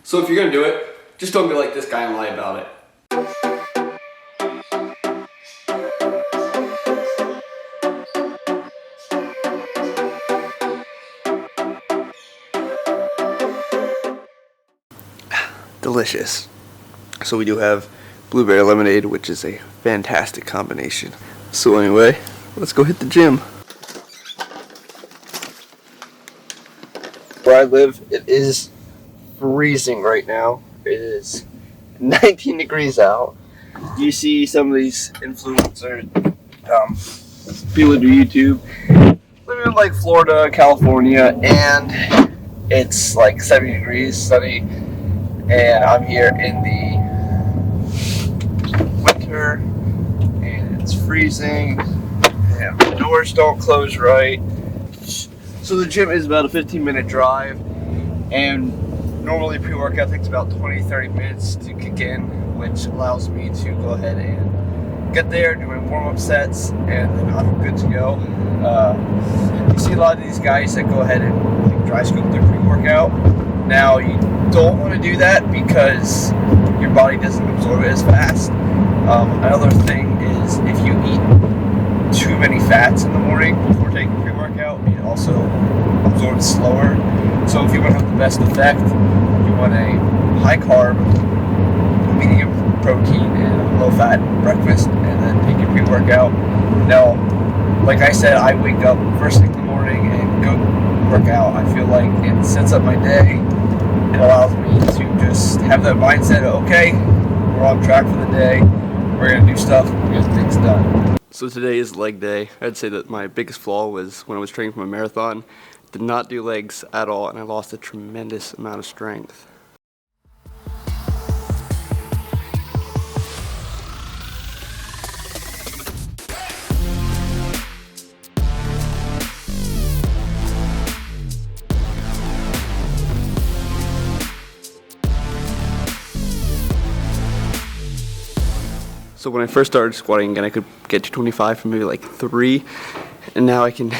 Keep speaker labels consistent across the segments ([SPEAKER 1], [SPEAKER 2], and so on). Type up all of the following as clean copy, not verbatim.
[SPEAKER 1] So if you're gonna do it, just don't be like this guy and lie about it. Delicious. So we do have blueberry lemonade, which is a fantastic combination. So anyway, let's go hit the gym. Where I live, it is freezing right now. It is 19 degrees out. You see some of these influencers, people who do YouTube, live in like Florida, California, and it's like 70 degrees, sunny, and I'm here in the winter, and it's freezing, and the doors don't close right. So the gym is about a 15-minute drive, and normally pre-workout takes about 20-30 minutes to kick in, which allows me to go ahead and get there, do my warm-up sets, and then I'm good to go. You see a lot of these guys that go ahead and like, dry scoop their pre-workout. Now, you don't want to do that because your body doesn't absorb it as fast. Another thing is if you eat too many fats in the morning before taking pre-workout, it also absorbs slower. So if you want to have the best effect, you want a high carb, medium protein, and low fat breakfast, and then take your pre-workout. Now, like I said, I wake up first thing in the morning and go work out. I feel like it sets up my day. It allows me to just have that mindset of, okay, we're on track for the day, we're going to do stuff, get things done. So today is leg day. I'd say that my biggest flaw was when I was training for a marathon. Did not do legs at all, and I lost a tremendous amount of strength. So when I first started squatting again, I could get to 25 from maybe like 3, and now I can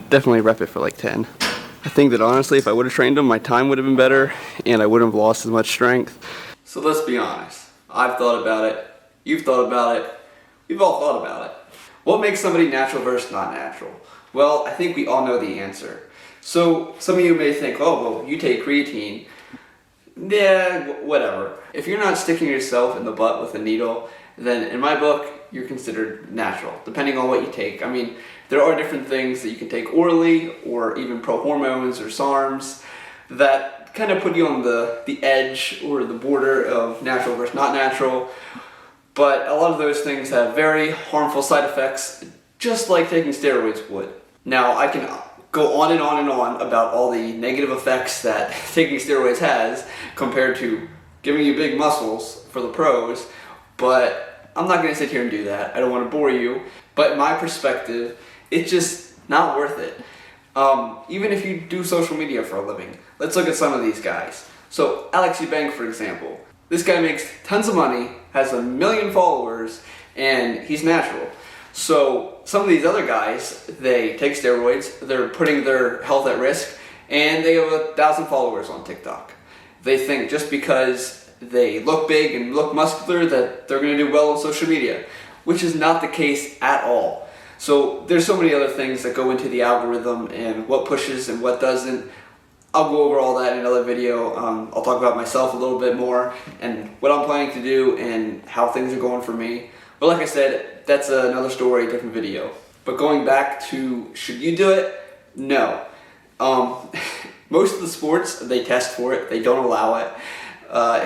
[SPEAKER 1] definitely rep it for like 10. I think that honestly, if I would have trained them, my time would have been better, and I wouldn't have lost as much strength. So let's be honest. I've thought about it, you've thought about it, we've all thought about it. What makes somebody natural versus not natural? Well, I think we all know the answer. So some of you may think, oh, well, you take creatine. Yeah, whatever. If you're not sticking yourself in the butt with a needle, then in my book, you're considered natural, depending on what you take. I mean, there are different things that you can take orally, or even pro-hormones or SARMs, that kind of put you on the edge or the border of natural versus not natural. But a lot of those things have very harmful side effects, just like taking steroids would. Now, I can go on and on and on about all the negative effects that taking steroids has compared to giving you big muscles for the pros, but I'm not going to sit here and do that. I don't want to bore you, but in my perspective, it's just not worth it. Even if you do social media for a living. Let's look at some of these guys. So Alex Eubank, for example. This guy makes tons of money, has 1 million followers, and he's natural. So some of these other guys, they take steroids, they're putting their health at risk, and they have 1,000 followers on TikTok. They think just because they look big and look muscular that they're going to do well on social media, which is not the case at all. So there's so many other things that go into the algorithm and what pushes and what doesn't. I'll go over all that in another video. I'll talk about myself a little bit more and what I'm planning to do and how things are going for me. But like I said, that's another story, different video. But going back to, should you do it? No. Most of the sports, they test for it. They don't allow it.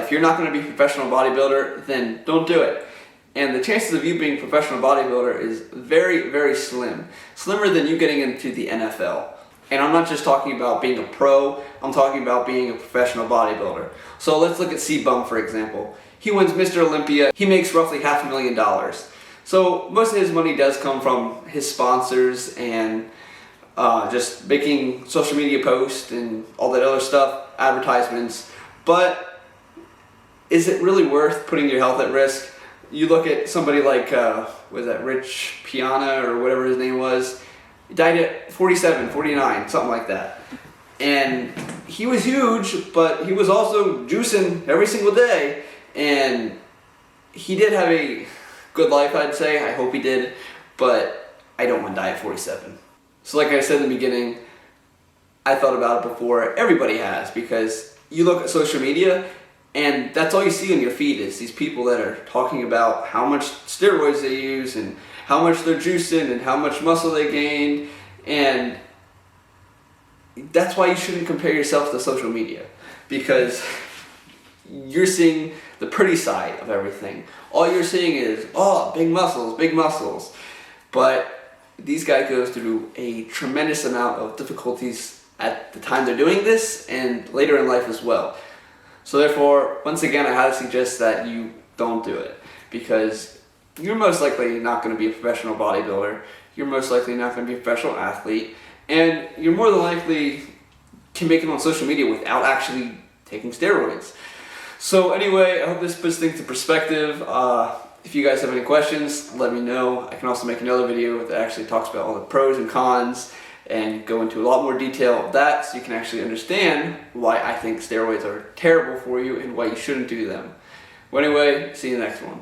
[SPEAKER 1] If you're not going to be a professional bodybuilder, then don't do it. And the chances of you being a professional bodybuilder is very, very slim. Slimmer than you getting into the NFL. And I'm not just talking about being a pro, I'm talking about being a professional bodybuilder. So let's look at C-Bum, for example. He wins Mr. Olympia. He makes roughly $500,000. So most of his money does come from his sponsors and just making social media posts and all that other stuff, advertisements. But is it really worth putting your health at risk? You look at somebody like, was that Rich Piana or whatever his name was? He died at 47, 49, something like that. And he was huge, but he was also juicing every single day, and he did have a good life, I'd say. I hope he did, but I don't want to die at 47. So like I said in the beginning, I thought about it before. Everybody has, because you look at social media and that's all you see on your feed is these people that are talking about how much steroids they use and how much they're juicing and how much muscle they gained, and that's why you shouldn't compare yourself to social media, because you're seeing the pretty side of everything. All you're seeing is, oh, big muscles, big muscles. But these guys go through a tremendous amount of difficulties at the time they're doing this and later in life as well. So therefore, once again, I highly suggest that you don't do it, because you're most likely not going to be a professional bodybuilder. You're most likely not going to be a professional athlete. And you're more than likely can make it on social media without actually taking steroids. So anyway, I hope this puts things into perspective. If you guys have any questions, let me know. I can also make another video that actually talks about all the pros and cons and go into a lot more detail of that, so you can actually understand why I think steroids are terrible for you and why you shouldn't do them. Well, anyway, see you in the next one.